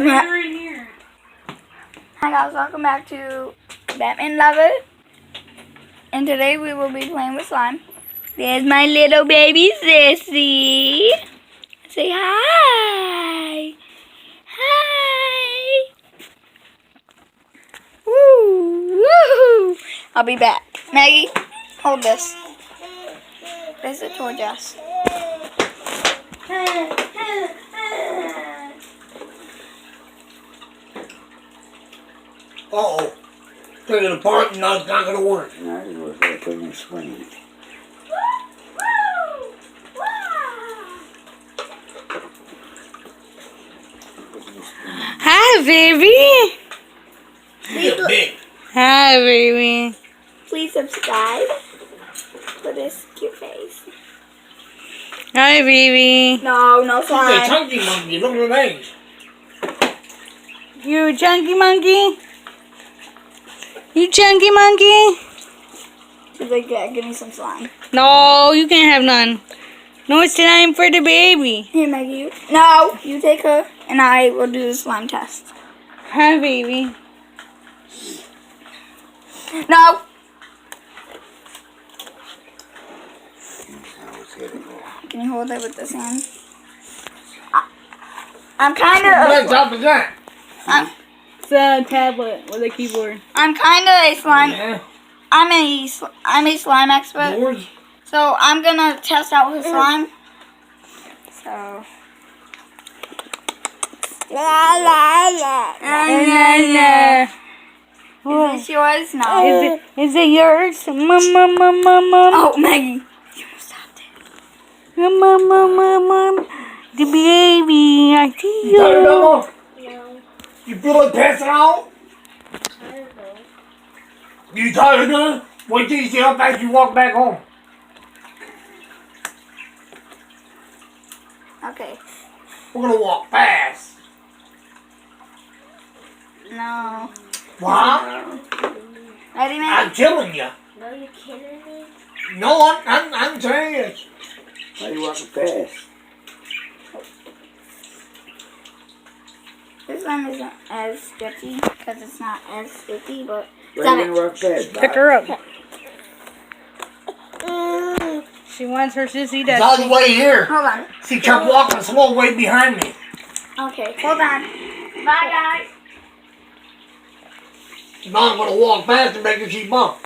Right here. Hi guys, welcome back to Batman Lover. And today we will be playing with slime. There's my little baby sissy. Say hi. Hi. Woo, woo. I'll be back. Maggie, hold this. This is toy Jess. Uh-oh. Take it apart and now it's not going to work. No, it was like on the swing. Hi, baby. It's big. Hi, baby. Please subscribe for this cute face. Hi, baby. No, no It's a slime. chunky monkey. Look at the legs. You chunky monkey? You chunky monkey? She's like, yeah, give me some slime. No, you can't have none. No, it's time for the baby. Here, Maggie. No, you take her, and I will do the slime test. Hi, baby. No. Can you hold it with this hand? I'm kind What of. top is that? It's a tablet with a keyboard. I'm kind of a slime. Yeah. I'm a slime expert. Yours? So I'm gonna test out his slime. So. La la la. Is this yours? No. Is it yours? Mom. Oh, Maggie. You stopped it. Mom. The baby. I see You tired you. of it? No. You feel like passing out? You tired of it? Wait till you see how fast you walk back home. Okay. We're going to walk fast. No. What? Ready, Maggie? I'm killing you. No, you kidding me? No, I'm serious. Why you walking fast? This one isn't as stretchy because it's not as sticky, but Why you gonna walk fast? Pick her up. She wants her sissy It's all the dust. way here. hold on. She kept walking slow way behind me. Okay, hold on. Bye, guys. Now I'm going to walk fast and make her she bump.